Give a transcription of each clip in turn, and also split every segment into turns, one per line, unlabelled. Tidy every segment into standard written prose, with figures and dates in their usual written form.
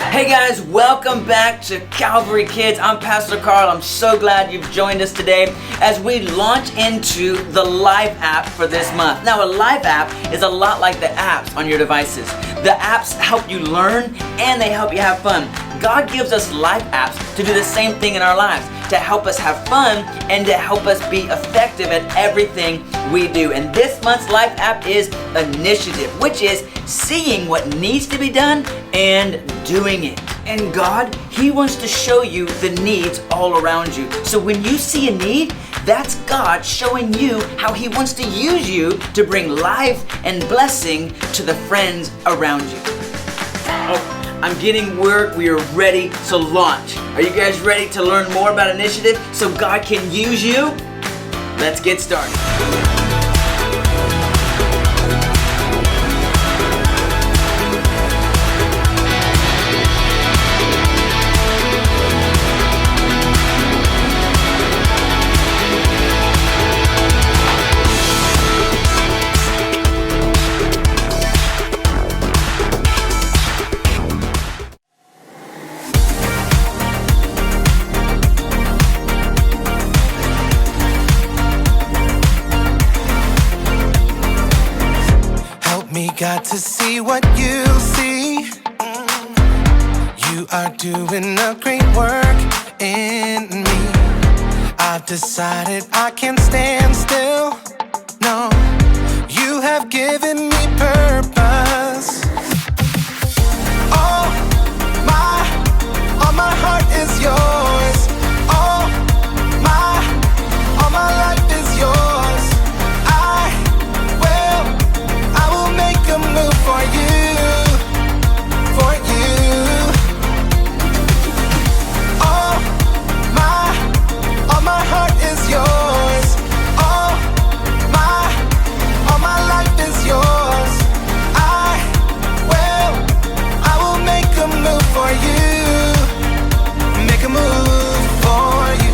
Hey guys, welcome back to Calvary Kids. I'm Pastor Carl. I'm so glad you've joined us today as we launch into the Live app for this month. Now, a Live app is a lot like the apps on your devices. The apps help you learn and they help you have fun. God gives us Live apps to do the same thing in our lives, to help us have fun and to help us be effective at everything we do. And this month's Live app is Initiative, which is seeing what needs to be done and doing it. And God, He wants to show you the needs all around you. So when you see a need, that's God showing you how He wants to use you to bring life and blessing to the friends around you. Oh, I'm getting word we are ready to launch. Are you guys ready to learn more about Initiative so God can use you? Let's get started.
Got to see what you see. You are doing a great work in me. I've decided I can't stand still. No, you have given me purpose. All my heart is yours. All my life is yours. I will make a move for you, for you. All my heart is yours. All my life is yours. I will make a move for you. Make a move for you.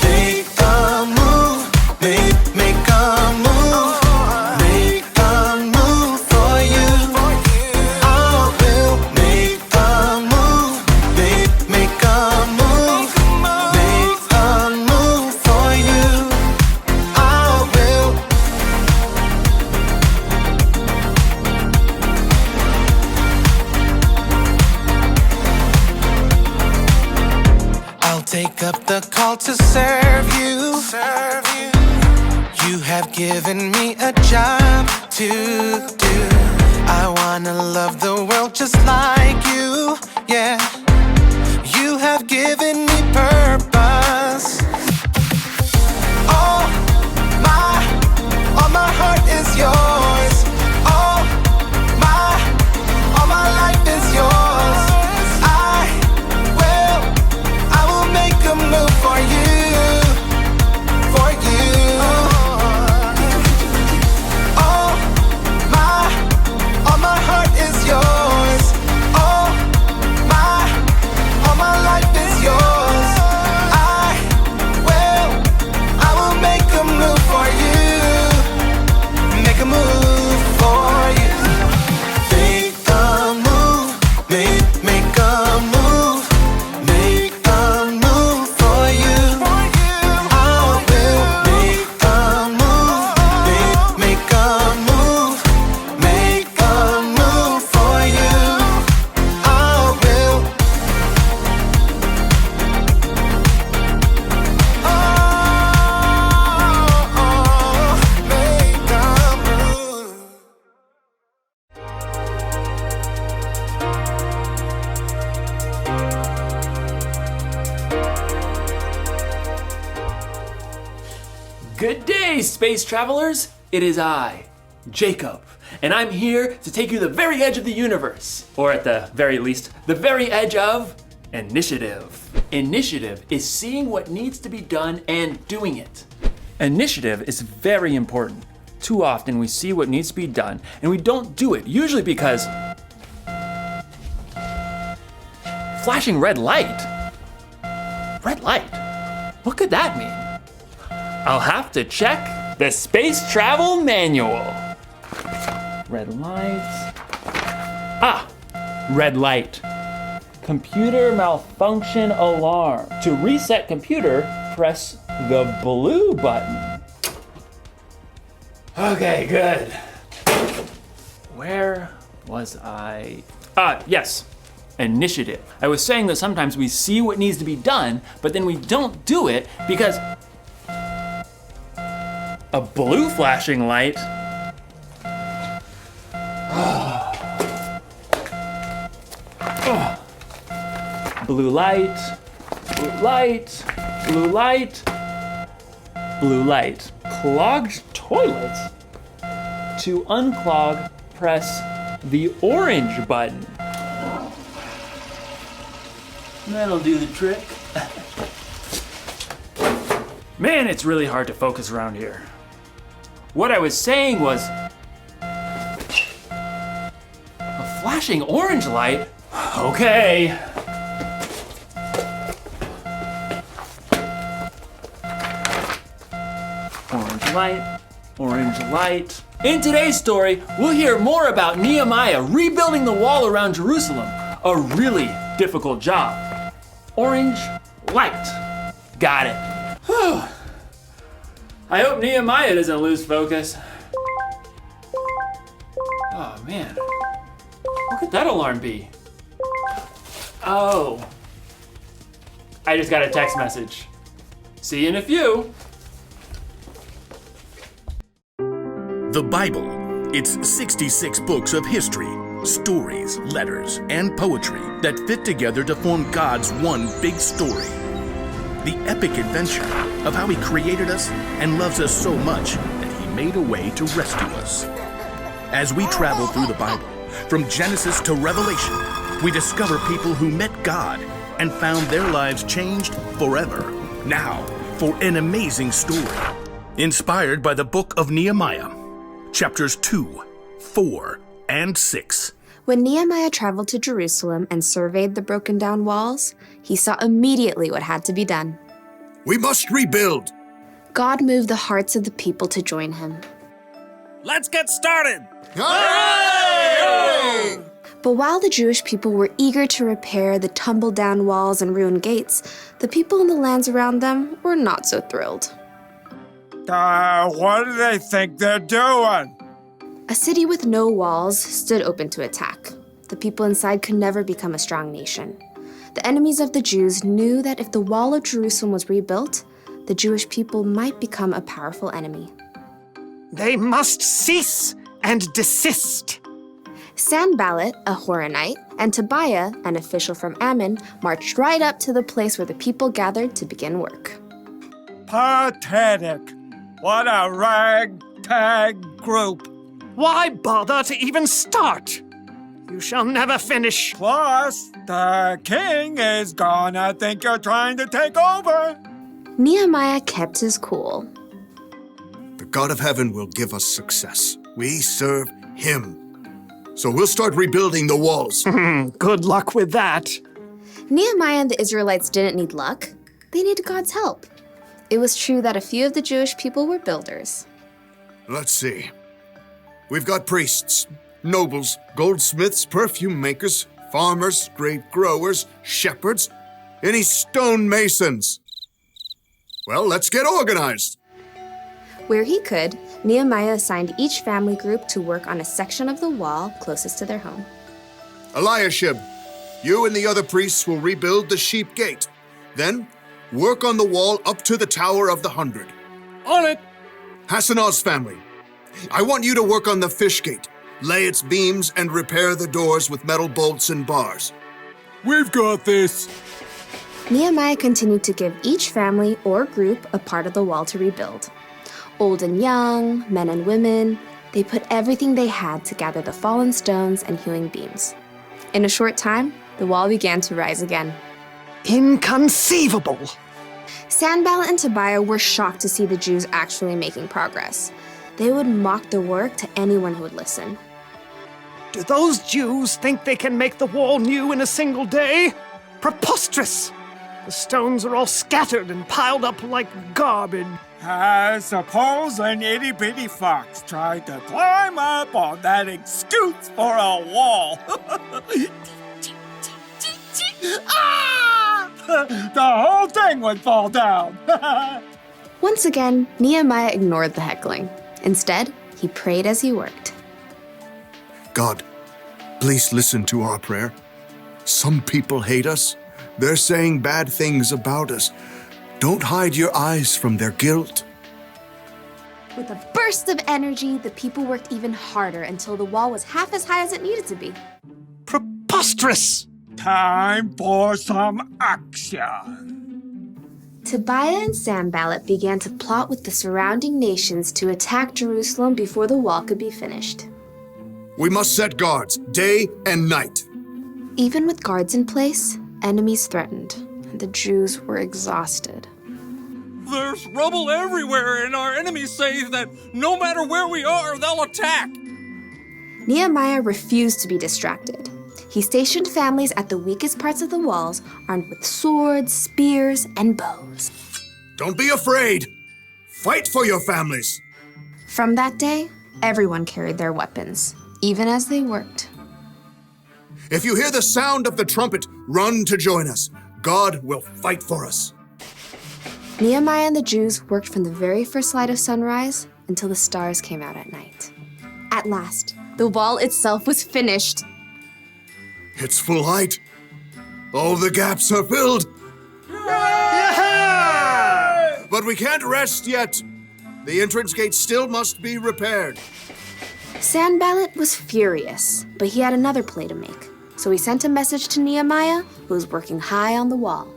Make a move, make a move. Take up the call to serve you. You have given me a job to do. I wanna love the world just like you. Yeah, you have given me purpose. All my heart is yours. All my life is yours. I will make a move for you, for you. All my heart is yours. All my life is yours. I will make a move for you. Make a move for you. Make a move, make a move. Make a move for you. I will make a move. Make a move. Make a move for you. I will. Make a move.
Good day, space travelers! It is I, Jacob, and I'm here to take you to the very edge of the universe, or at the very least, the very edge of Initiative. Initiative is seeing what needs to be done and doing it. Initiative is very important. Too often we see what needs to be done and we don't do it, usually because flashing red light. Red light? What could that mean? I'll have to check the space travel manual. Red light. Ah, red light. Computer malfunction alarm. To reset computer, press the blue button. Okay, good. Where was I? Yes. Initiative. I was saying that sometimes we see what needs to be done, but then we don't do it because a blue flashing light. Blue light, blue light, blue light, blue light. Clogged toilets. To unclog, press the orange button. That'll do the trick. Man, it's really hard to focus around here. What I was saying was, a flashing orange light? Okay. Orange light, orange light. In today's story, we'll hear more about Nehemiah rebuilding the wall around Jerusalem. A really difficult job. Orange light. Got it. Whew. I hope Nehemiah doesn't lose focus. Oh man, what could that alarm be? Oh, I just got a text message. See you in a few.
The Bible. It's 66 books of history, stories, letters, and poetry that fit together to form God's one big story. The epic adventure of how He created us and loves us so much that He made a way to rescue us. As we travel through the Bible, from Genesis to Revelation, we discover people who met God and found their lives changed forever. Now, for an amazing story, inspired by the book of Nehemiah, chapters 2, 4, and 6.
When Nehemiah traveled to Jerusalem and surveyed the broken down walls, he saw immediately what had to be done.
We must rebuild.
God moved the hearts of the people to join him.
Let's get started!
Hooray!
But while the Jewish people were eager to repair the tumbled down walls and ruined gates, the people in the lands around them were not so thrilled.
What do they think they're doing?
A city with no walls stood open to attack. The people inside could never become a strong nation. The enemies of the Jews knew that if the wall of Jerusalem was rebuilt, the Jewish people might become a powerful enemy.
They must cease and desist.
Sanballat, a Horonite, and Tobiah, an official from Ammon, marched right up to the place where the people gathered to begin work.
Pathetic. What a ragtag group.
Why bother to even start? You shall never finish.
Plus, the king is gonna think you're trying to take over.
Nehemiah kept his cool.
The God of heaven will give us success. We serve Him. So we'll start rebuilding the walls.
Good luck with that.
Nehemiah and the Israelites didn't need luck. They needed God's help. It was true that a few of the Jewish people were builders.
Let's see. We've got priests, nobles, goldsmiths, perfume makers, farmers, grape growers, shepherds, any stonemasons. Well, let's get organized.
Where he could, Nehemiah assigned each family group to work on a section of the wall closest to their home.
Eliashib, you and the other priests will rebuild the sheep gate. Then, work on the wall up to the Tower of the 100.
On it.
Hassanah's family, I want you to work on the fish gate, lay its beams, and repair the doors with metal bolts and bars.
We've got this.
Nehemiah continued to give each family or group a part of the wall to rebuild. Old and young, men and women, they put everything they had to gather the fallen stones and hewing beams. In a short time, the wall began to rise again.
Inconceivable.
Sanballat and Tobiah were shocked to see the Jews actually making progress. They would mock the work to anyone who would listen.
Do those Jews think they can make the wall new in a single day? Preposterous! The stones are all scattered and piled up like garbage.
I suppose an itty-bitty fox tried to climb up on that excuse for a wall. the whole thing would fall down.
Once again, Nehemiah ignored the heckling. Instead, he prayed as he worked.
God, please listen to our prayer. Some people hate us. They're saying bad things about us. Don't hide your eyes from their guilt.
With a burst of energy, the people worked even harder until the wall was half as high as it needed to be.
Preposterous!
Time for some action.
Tobiah and Sanballat began to plot with the surrounding nations to attack Jerusalem before the wall could be finished.
We must set guards day and night.
Even with guards in place, enemies threatened, and the Jews were exhausted.
There's rubble everywhere, and our enemies say that no matter where we are, they'll attack.
Nehemiah refused to be distracted. He stationed families at the weakest parts of the walls, armed with swords, spears, and bows.
Don't be afraid. Fight for your families.
From that day, everyone carried their weapons, even as they worked.
If you hear the sound of the trumpet, run to join us. God will fight for us.
Nehemiah and the Jews worked from the very first light of sunrise until the stars came out at night. At last, the wall itself was finished.
It's full height. All the gaps are filled. But we can't rest yet. The entrance gate still must be repaired.
Sanballat was furious, but he had another play to make. So he sent a message to Nehemiah, who was working high on the wall.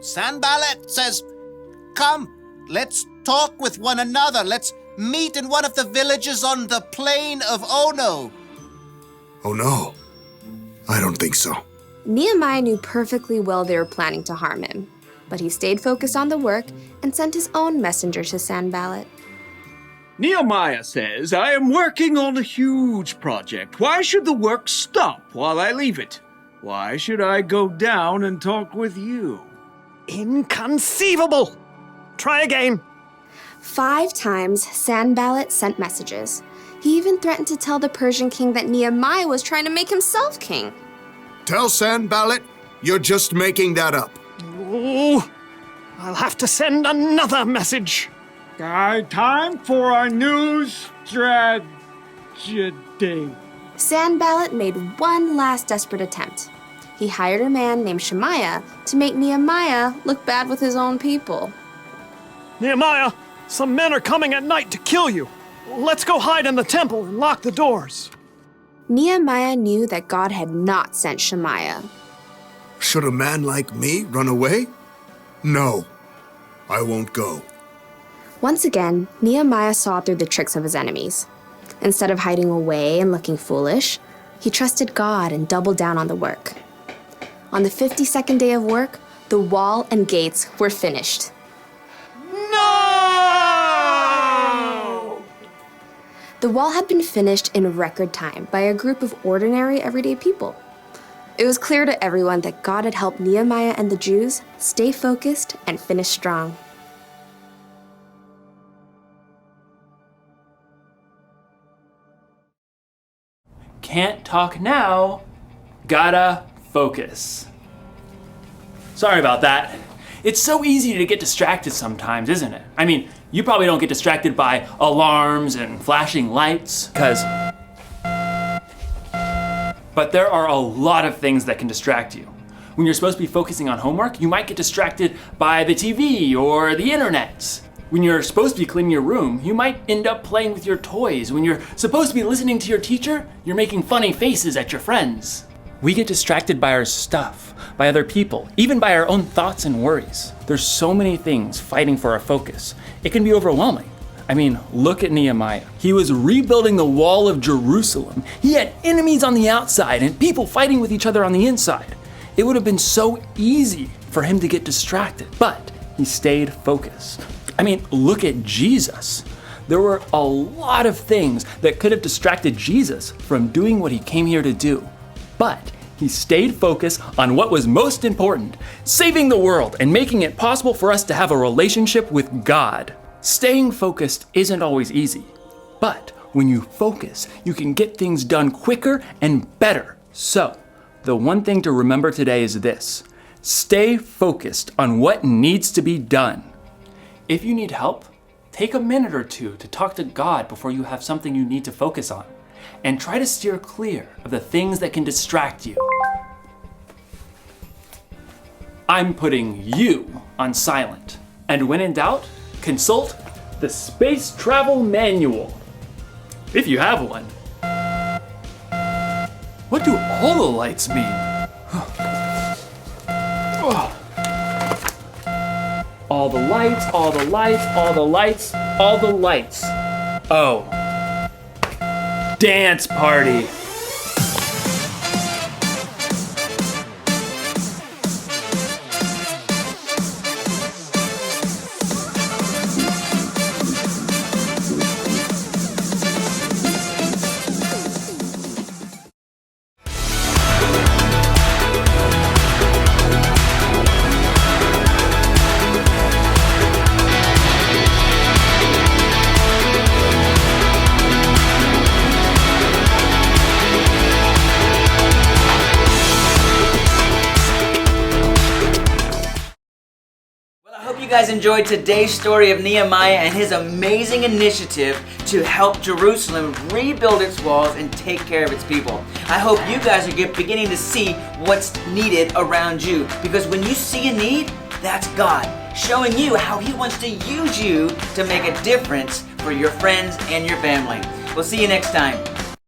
Sanballat says, "Come, let's talk with one another. Let's meet in one of the villages on the plain of Ono."
Oh no, I don't think so.
Nehemiah knew perfectly well they were planning to harm him, but he stayed focused on the work and sent his own messenger to Sanballat.
Nehemiah says, I am working on a huge project. Why should the work stop while I leave it? Why should I go down and talk with you?
Inconceivable! Try again.
5 times, Sanballat sent messages. He even threatened to tell the Persian king that Nehemiah was trying to make himself king.
Tell Sanballat you're just making that up.
Oh, I'll have to send another message.
Time for a new strategy.
Sanballat made one last desperate attempt. He hired a man named Shemaiah to make Nehemiah look bad with his own people.
Nehemiah, some men are coming at night to kill you. Let's go hide in the temple and lock the doors.
Nehemiah knew that God had not sent Shemaiah.
Should a man like me run away? No, I won't go.
Once again, Nehemiah saw through the tricks of his enemies. Instead of hiding away and looking foolish, he trusted God and doubled down on the work. On the 52nd day of work, the wall and gates were finished.
No!
The wall had been finished in record time by a group of ordinary, everyday people. It was clear to everyone that God had helped Nehemiah and the Jews stay focused and finish strong.
Can't talk now, gotta focus. Sorry about that. It's so easy to get distracted sometimes, isn't it? I mean, you probably don't get distracted by alarms and flashing lights, but there are a lot of things that can distract you. When you're supposed to be focusing on homework, you might get distracted by the TV or the internet. When you're supposed to be cleaning your room, you might end up playing with your toys. When you're supposed to be listening to your teacher, you're making funny faces at your friends. We get distracted by our stuff, by other people, even by our own thoughts and worries. There's so many things fighting for our focus. It can be overwhelming. I mean, look at Nehemiah. He was rebuilding the wall of Jerusalem. He had enemies on the outside and people fighting with each other on the inside. It would have been so easy for him to get distracted, but he stayed focused. I mean, look at Jesus. There were a lot of things that could have distracted Jesus from doing what he came here to do. But he stayed focused on what was most important, saving the world and making it possible for us to have a relationship with God. Staying focused isn't always easy, but when you focus, you can get things done quicker and better. So, the one thing to remember today is this: Stay focused on what needs to be done. If you need help, take a minute or two to talk to God before you have something you need to focus on, and try to steer clear of the things that can distract you. I'm putting you on silent, and when in doubt, consult the Space Travel Manual, if you have one. What do all the lights mean? All the lights, all the lights, all the lights, all the lights. Oh. Dance party.
You guys enjoyed today's story of Nehemiah and his amazing initiative to help Jerusalem rebuild its walls and take care of its people. I hope you guys are beginning to see what's needed around you, because when you see a need, that's God showing you how He wants to use you to make a difference for your friends and your family. We'll see you next time.